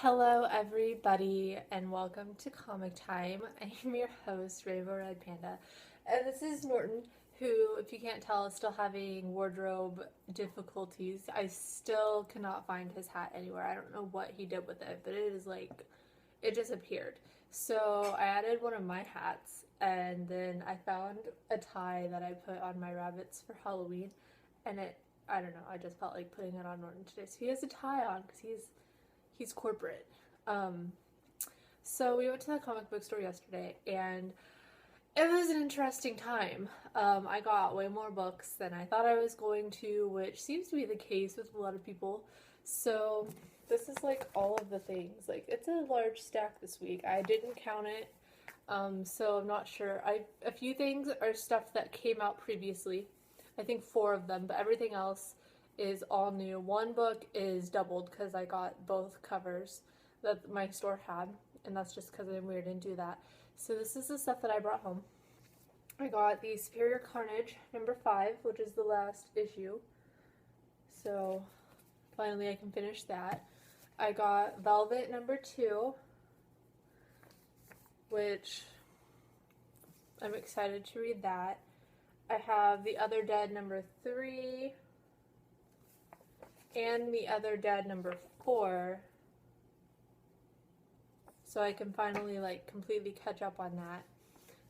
Hello, everybody, and welcome to Comic Time. I am your host, Rainbow Red Panda, and this is Norton, who, if you can't tell, is still having wardrobe difficulties. I still cannot find his hat anywhere. I don't know what he did with it, but it is like, it disappeared. So I added one of my hats, and then I found a tie that I put on my rabbits for Halloween, and I don't know, I just felt like putting it on Norton today. So he has a tie on because he's corporate. Um, so we went to the comic book store yesterday, and it was an interesting time. I got way more books than I thought I was going to, which seems to be the case with a lot of people. So this is like all of the things. Like, it's a large stack this week. I didn't count it, so I'm not sure. A few things are stuff that came out previously. I think 4 of them, but everything else is all new. One book is doubled because I got both covers that my store had, and that's just because I'm weird and do that. So this is the stuff that I brought home. I got the Superior Carnage number 5, which is the last issue. So finally I can finish that. I got Velvet number 2, which I'm excited to read that. I have The Other Dead number 3, and The Other Dead number 4, so I can finally like completely catch up on that.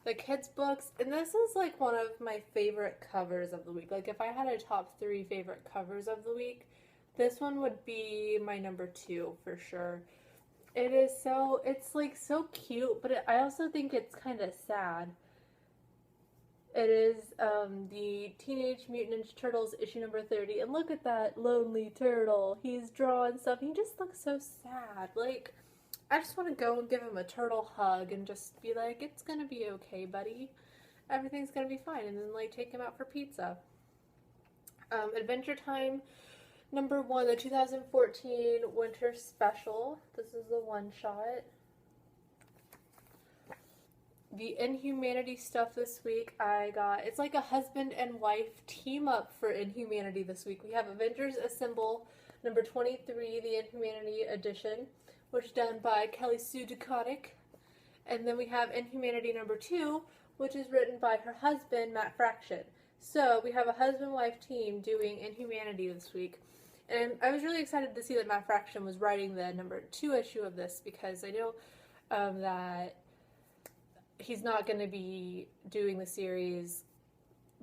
The kids books, and this is like one of my favorite covers of the week. Like, if I had a top 3 favorite covers of the week, this one would be my number 2 for sure. It's like so cute, but I also think it's kind of sad. It is the Teenage Mutant Ninja Turtles issue number 30, and look at that lonely turtle. He's drawing stuff. He just looks so sad. Like, I just want to go and give him a turtle hug and just be like, it's gonna be okay, buddy. Everything's gonna be fine. And then, like, take him out for pizza. Adventure Time number 1, the 2014 Winter Special. This is the one-shot. The Inhumanity stuff this week, it's like a husband and wife team up for Inhumanity this week. We have Avengers Assemble number 23, the Inhumanity edition, which is done by Kelly Sue DeConnick. And then we have Inhumanity number 2, which is written by her husband, Matt Fraction. So we have a husband-wife team doing Inhumanity this week. And I was really excited to see that Matt Fraction was writing the number 2 issue of this, because I know that he's not going to be doing the series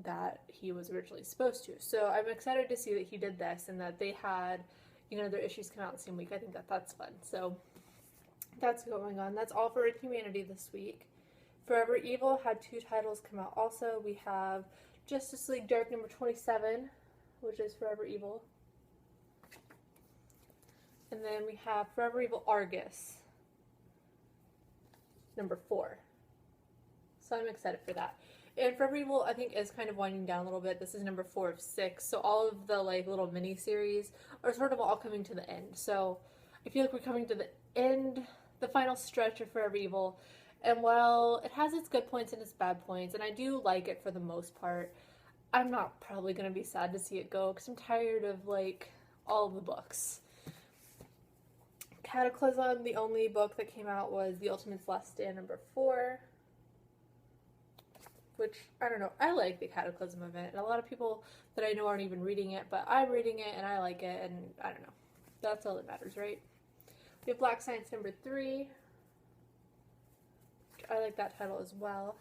that he was originally supposed to. So I'm excited to see that he did this and that they had, their issues come out the same week. I think that that's fun. So that's going on. That's all for Inhumanity this week. Forever Evil had 2 titles come out also. We have Justice League Dark number 27, which is Forever Evil. And then we have Forever Evil Argus number 4. So I'm excited for that. And Forever Evil, I think, is kind of winding down a little bit. This is number 4 of 6. So all of the like little mini series are sort of all coming to the end. So I feel like we're coming to the end, the final stretch of Forever Evil. And while it has its good points and its bad points, and I do like it for the most part, I'm not probably going to be sad to see it go because I'm tired of like all of the books. Cataclysm, the only book that came out was The Ultimate's Last Stand number 4. Which, I don't know, I like the Cataclysm event, and a lot of people that I know aren't even reading it, but I'm reading it, and I like it, and I don't know. That's all that matters, right? We have Black Science number 3, which I like that title as well.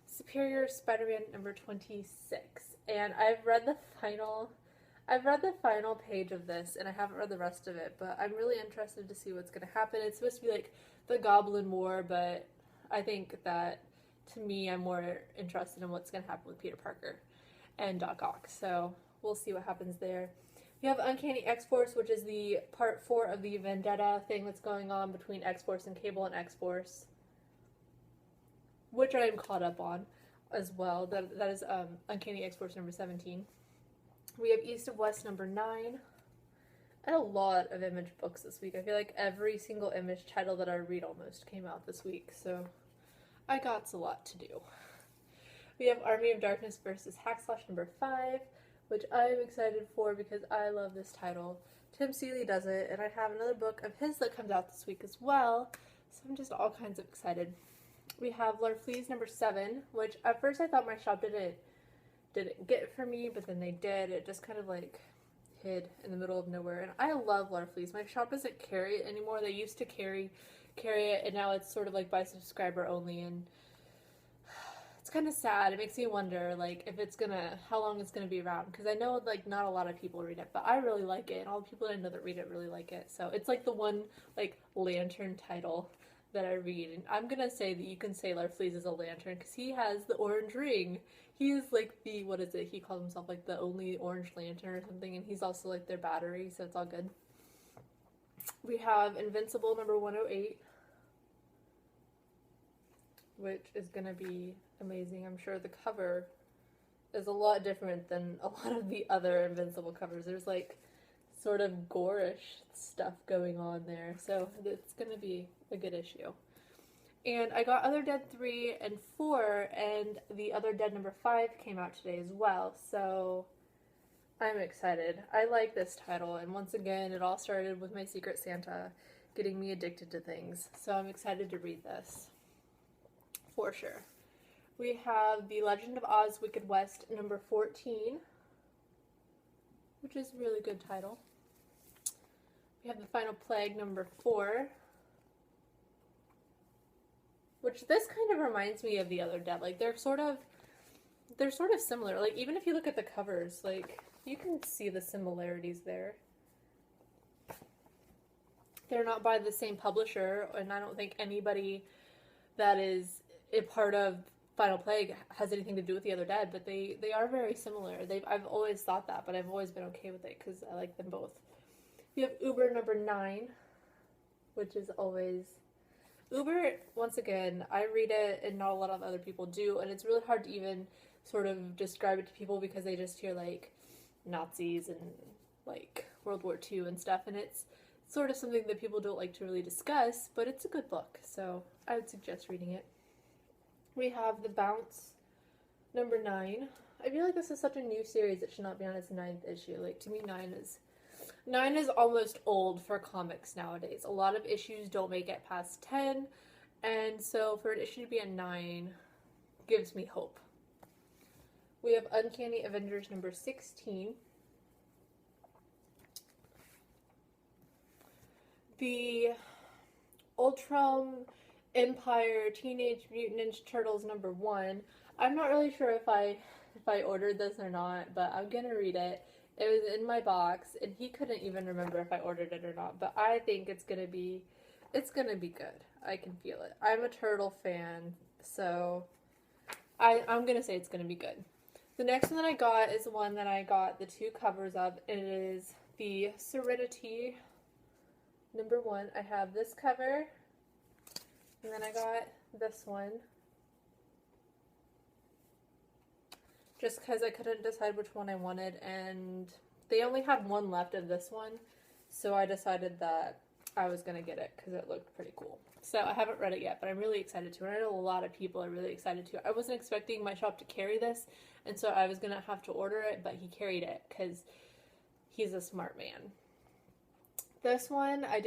Superior Spider-Man number 26, and I've read the final page of this, and I haven't read the rest of it, but I'm really interested to see what's going to happen. It's supposed to be like the Goblin War, but I think that, to me, I'm more interested in what's going to happen with Peter Parker and Doc Ock. So we'll see what happens there. We have Uncanny X-Force, which is the part 4 of the vendetta thing that's going on between X-Force and Cable and X-Force, which I am caught up on as well. That is Uncanny X-Force number 17. We have East of West number 9. And a lot of Image books this week. I feel like every single Image title that I read almost came out this week, so I got a lot to do. We have Army of Darkness versus Hackslash number 5, which I'm excited for because I love this title. Tim Seeley does it, and I have another book of his that comes out this week as well, so I'm just all kinds of excited. We have Larfleeze number 7, which at first I thought my shop didn't get for me, but then they did. It just kind of like hid in the middle of nowhere, and I love Larfleeze. My shop doesn't carry it anymore. They used to carry it, and now it's sort of like by subscriber only, and it's kind of sad. It makes me wonder, like, if it's how long it's gonna be around, because I know, like, not a lot of people read it, but I really like it, and all the people I know that read it really like it, so it's like the one, like, lantern title that I read, and I'm gonna say that you can say Larfleeze is a lantern, because he has the orange ring. He is, like, what is it, he calls himself, like, the only orange lantern or something, and he's also, like, their battery, so it's all good. We have Invincible number 108, which is gonna be amazing. I'm sure the cover is a lot different than a lot of the other Invincible covers. There's like sort of gore-ish stuff going on there, so it's gonna be a good issue. And I got Other Dead 3 and 4, and the Other Dead number 5 came out today as well, so I'm excited. I like this title, and once again, it all started with my Secret Santa getting me addicted to things, so I'm excited to read this. For sure. We have The Legend of Oz Wicked West number 14, which is a really good title. We have The Final Plague number 4, which this kind of reminds me of The Other Dead. Like, they're sort of similar. Like, even if you look at the covers, like, you can see the similarities there. They're not by the same publisher, and I don't think anybody that is a part of Final Plague has anything to do with The Other Dead, but they are very similar. I've always thought that, but I've always been okay with it because I like them both. We have Uber number 9, which is always... Uber, once again, I read it and not a lot of other people do, and it's really hard to even sort of describe it to people because they just hear, like, Nazis and, like, World War II and stuff, and it's sort of something that people don't like to really discuss, but it's a good book, so I would suggest reading it. We have The Bounce, number 9. I feel like this is such a new series, it should not be on its 9th issue. Like, to me, 9 is almost old for comics nowadays. A lot of issues don't make it past 10, and so for an issue to be a 9 gives me hope. We have Uncanny Avengers number 16. The Ultron Empire Teenage Mutant Ninja Turtles number 1. I'm not really sure if I ordered this or not, but I'm gonna read it. It was in my box, and he couldn't even remember if I ordered it or not, but I think it's gonna be good. I can feel it. I'm a turtle fan, so I'm gonna say it's gonna be good. The next one that I got is the one that I got the 2 covers of. It is the Serenity number 1. I have this cover, and then I got this one. Just because I couldn't decide which one I wanted, and they only had one left of this one, so I decided that I was going to get it because it looked pretty cool. So I haven't read it yet, but I'm really excited to, and I know a lot of people are really excited to. I wasn't expecting my shop to carry this, and so I was going to have to order it, but he carried it because he's a smart man. This one I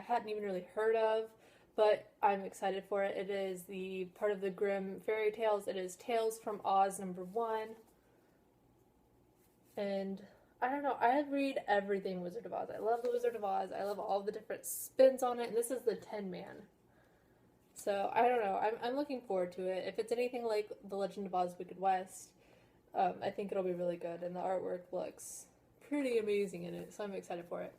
hadn't even really heard of, but I'm excited for it. It is the part of the Grimm fairy tales. It is Tales from Oz number 1. And I don't know, I read everything Wizard of Oz. I love the Wizard of Oz. I love all the different spins on it. And this is the 10-man. So I don't know. I'm looking forward to it. If it's anything like The Legend of Oz Wicked West, I think it'll be really good. And the artwork looks pretty amazing in it. So I'm excited for it.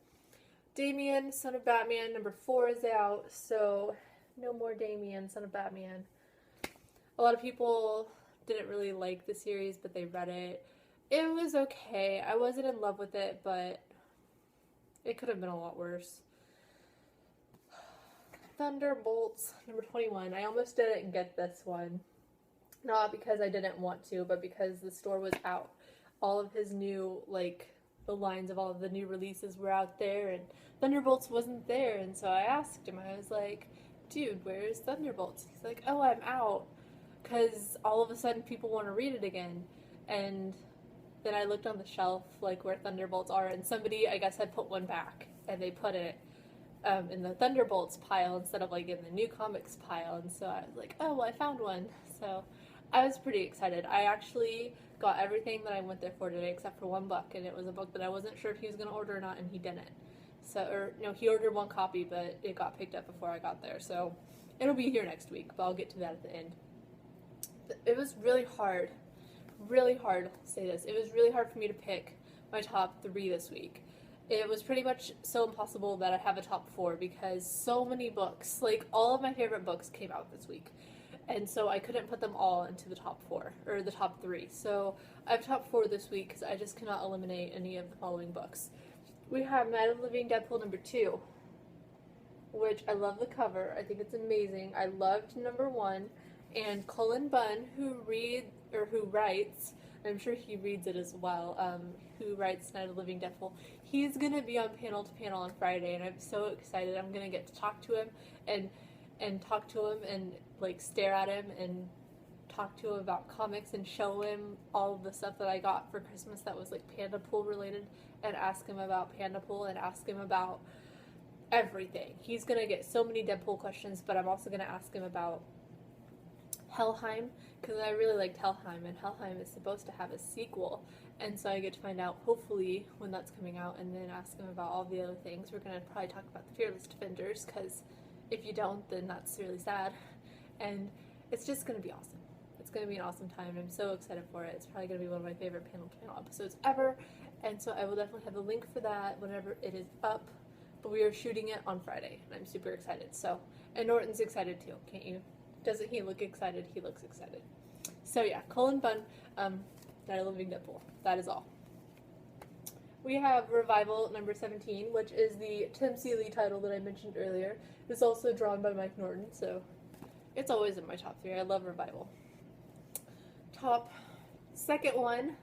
Damien, Son of Batman, number 4 is out, so no more Damien, Son of Batman. A lot of people didn't really like the series, but they read it. It was okay. I wasn't in love with it, but it could have been a lot worse. Thunderbolts, number 21. I almost didn't get this one. Not because I didn't want to, but because the store was out. All of his new, like... the lines of all of the new releases were out there, and Thunderbolts wasn't there, and so I asked him, I was like, dude, where's Thunderbolts? He's like, oh, I'm out, because all of a sudden people want to read it again, and then I looked on the shelf, like where Thunderbolts are, and somebody, I guess, had put one back, and they put it in the Thunderbolts pile instead of like in the new comics pile, and so I was like, oh, well, I found one. So I was pretty excited. I actually got everything that I went there for today except for one book, and it was a book that I wasn't sure if he was going to order or not, and he didn't. So, or no, he ordered one copy, but it got picked up before I got there, so it'll be here next week, but I'll get to that at the end. It was really hard to say this. It was really hard for me to pick my top 3 this week. It was pretty much so impossible that I have a top 4 because so many books, like all of my favorite books came out this week. And so I couldn't put them all into the top 4, or the top 3. So I have top 4 this week because I just cannot eliminate any of the following books. We have Night of the Living Deadpool number 2, which I love the cover. I think it's amazing. I loved number 1. And Cullen Bunn, who writes, I'm sure he reads it as well, who writes Night of the Living Deadpool, he's going to be on Panel to Panel on Friday, and I'm so excited. I'm going to get to talk to him and talk to him and like stare at him and talk to him about comics and show him all of the stuff that I got for Christmas that was like Pandapool related, and ask him about Pandapool and ask him about everything. He's going to get so many Deadpool questions, but I'm also going to ask him about Helheim, because I really liked Helheim, and Helheim is supposed to have a sequel, and so I get to find out hopefully when that's coming out, and then ask him about all the other things. We're going to probably talk about the Fearless Defenders, because if you don't, then that's really sad, and it's just going to be awesome. It's going to be an awesome time, and I'm so excited for it. It's probably going to be one of my favorite panel episodes ever, and so I will definitely have the link for that whenever it is up, but we are shooting it on Friday, and I'm super excited. So, and Norton's excited too, can't you? Doesn't he look excited? He looks excited. So yeah, Cullen Bunn, Night of the Living Deadpool. That is all. We have Revival number 17, which is the Tim Seeley title that I mentioned earlier. It's also drawn by Mike Norton, so it's always in my top 3. I love Revival. Second one.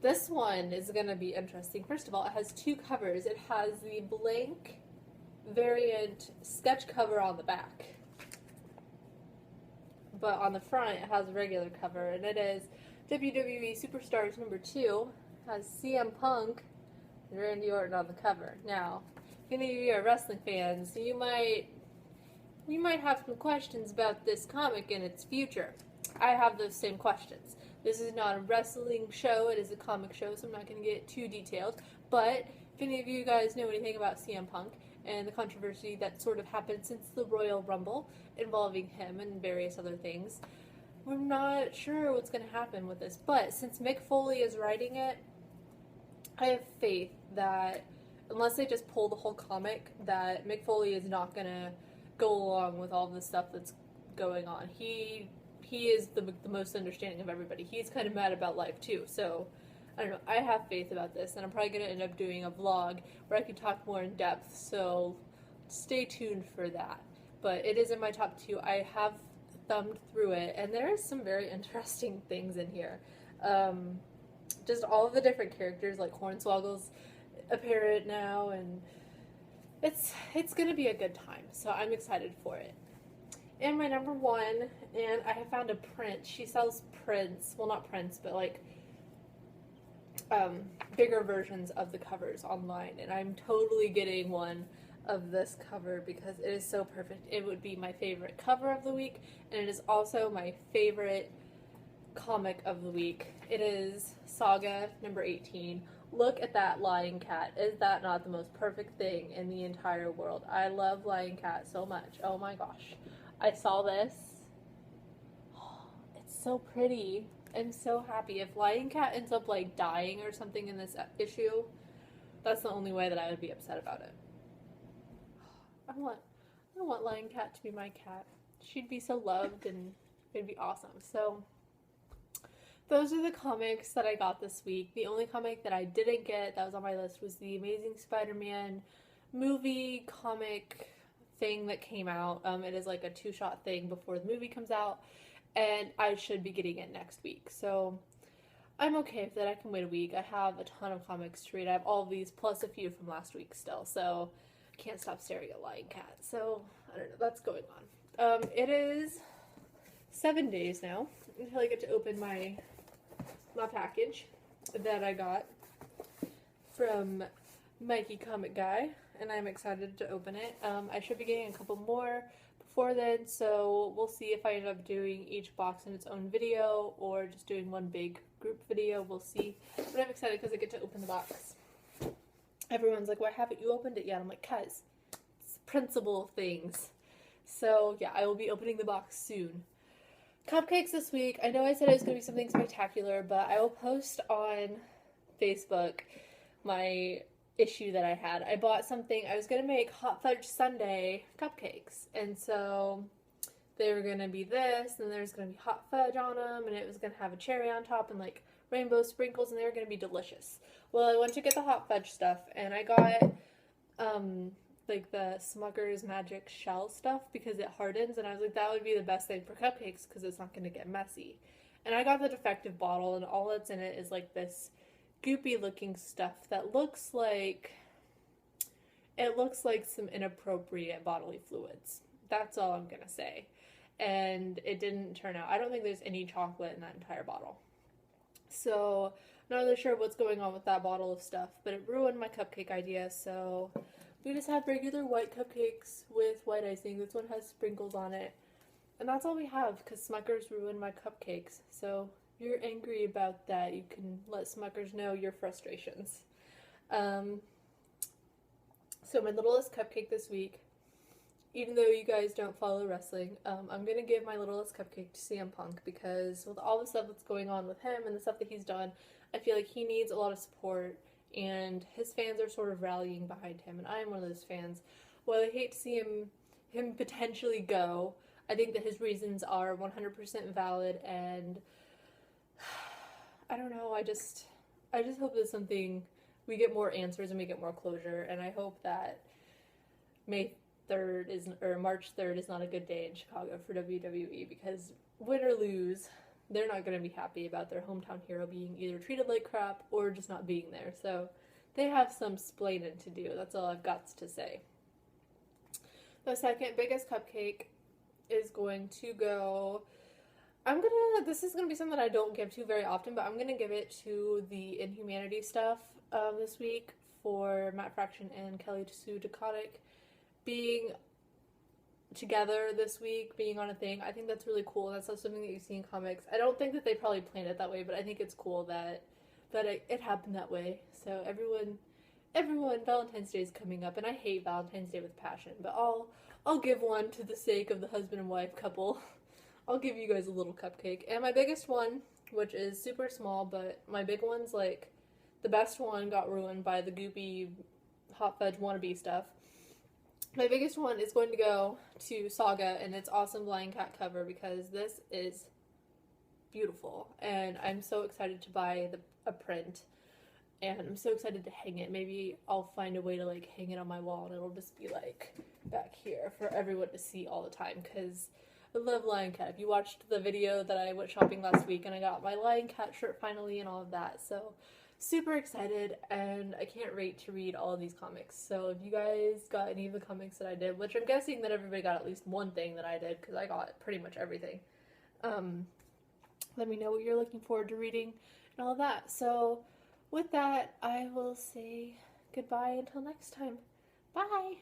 This one is going to be interesting. First of all, it has 2 covers. It has the blank variant sketch cover on the back, but on the front it has a regular cover, and it is WWE Superstars number 2. Has CM Punk and Randy Orton on the cover. Now, if any of you are wrestling fans, you might have some questions about this comic and its future. I have those same questions. This is not a wrestling show, it is a comic show, so I'm not going to get too detailed, but if any of you guys know anything about CM Punk and the controversy that sort of happened since the Royal Rumble involving him and various other things, we're not sure what's going to happen with this. But since Mick Foley is writing it, I have faith that unless they just pull the whole comic, that Mick Foley is not going to go along with all the stuff that's going on. He is the most understanding of everybody. He's kind of mad about life too, so I don't know. I have faith about this, and I'm probably going to end up doing a vlog where I can talk more in depth, so stay tuned for that. But it is in my top 2. I have thumbed through it, and there are some very interesting things in here. Just all of the different characters, like Hornswoggle's apparent now, and it's going to be a good time, so I'm excited for it. And my number 1, and I have found a print. She sells prints, well, not prints, but like bigger versions of the covers online, and I'm totally getting one of this cover because it is so perfect. It would be my favorite cover of the week, and it is also my favorite comic of the week. It is Saga number 18. Look at that lion cat. Is that not the most perfect thing in the entire world? I love Lion Cat so much. Oh my gosh. I saw this. Oh, it's so pretty. I'm so happy. If Lion Cat ends up like dying or something in this issue, that's the only way that I would be upset about it. I want Lion Cat to be my cat. She'd be so loved and it'd be awesome. So those are the comics that I got this week. The only comic that I didn't get that was on my list was the Amazing Spider-Man movie comic thing that came out. It is like a 2-shot thing before the movie comes out, and I should be getting it next week. So I'm okay with that. I can wait a week. I have a ton of comics to read. I have all of these plus a few from last week still, so I can't stop staring at Lion Cat. So I don't know. That's going on. It is 7 days now until I get to open my package. that I got from Mikey Comic Guy, and I'm excited to open it. I should be getting a couple more before then, so we'll see if I end up doing each box in its own video or just doing one big group video. We'll see. But I'm excited because I get to open the box. Everyone's like, why haven't you opened it yet? I'm like, cuz it's principal things. So yeah, I will be opening the box soon. Cupcakes this week. I know I said it was going to be something spectacular, but I will post on Facebook my issue that I had. I bought something. I was going to make hot fudge sundae cupcakes, and so they were going to be this, and there's going to be hot fudge on them, and it was going to have a cherry on top and like rainbow sprinkles, and they were going to be delicious. Well, I went to get the hot fudge stuff, and I got like the Smucker's Magic Shell stuff because it hardens, and I was like, that would be the best thing for cupcakes because it's not going to get messy. And I got the defective bottle, and all that's in it is like this goopy looking stuff that looks like some inappropriate bodily fluids. That's all I'm going to say. And it didn't turn out. I don't think there's any chocolate in that entire bottle. So, not really sure what's going on with that bottle of stuff, but it ruined my cupcake idea, so we just have regular white cupcakes with white icing. This one has sprinkles on it. And that's all we have, because Smucker's ruined my cupcakes. So, if you're angry about that, you can let Smucker's know your frustrations. So, my littlest cupcake this week, even though you guys don't follow wrestling, I'm going to give my littlest cupcake to CM Punk, because with all the stuff that's going on with him and the stuff that he's done, I feel like he needs a lot of support, and his fans are sort of rallying behind him, and I am one of those fans. While I hate to see him potentially go, I think that his reasons are 100% valid, and I don't know, I just hope that we get more answers and we get more closure, and I hope that March 3rd is not a good day in Chicago for WWE, because win or lose, they're not going to be happy about their hometown hero being either treated like crap or just not being there. So they have some splaining to do. That's all I've got to say. The second biggest cupcake is going to go... This is going to be something I don't give to very often, but I'm going to give it to the Inhumanity stuff this week for Matt Fraction and Kelly Sue DeConnick being together this week, being on a thing. I think that's really cool. That's not something that you see in comics. I don't think that they probably planned it that way, but I think it's cool that it happened that way. So everyone, Valentine's Day is coming up, and I hate Valentine's Day with passion, but I'll give one to the sake of the husband and wife couple. I'll give you guys a little cupcake. And my biggest one, which is super small, but my big one's like, the best one got ruined by the goopy hot fudge wannabe stuff. My biggest one is going to go to Saga and its awesome Lion Cat cover, because this is beautiful, and I'm so excited to buy a print, and I'm so excited to hang it. Maybe I'll find a way to like hang it on my wall, and it'll just be like back here for everyone to see all the time, because I love Lion Cat. If you watched the video that I went shopping last week, and I got my Lion Cat shirt finally and all of that, so super excited, and I can't wait to read all of these comics. So if you guys got any of the comics that I did, which I'm guessing that everybody got at least one thing that I did, because I got pretty much everything, let me know what you're looking forward to reading and all of that. So with that, I will say goodbye until next time. Bye!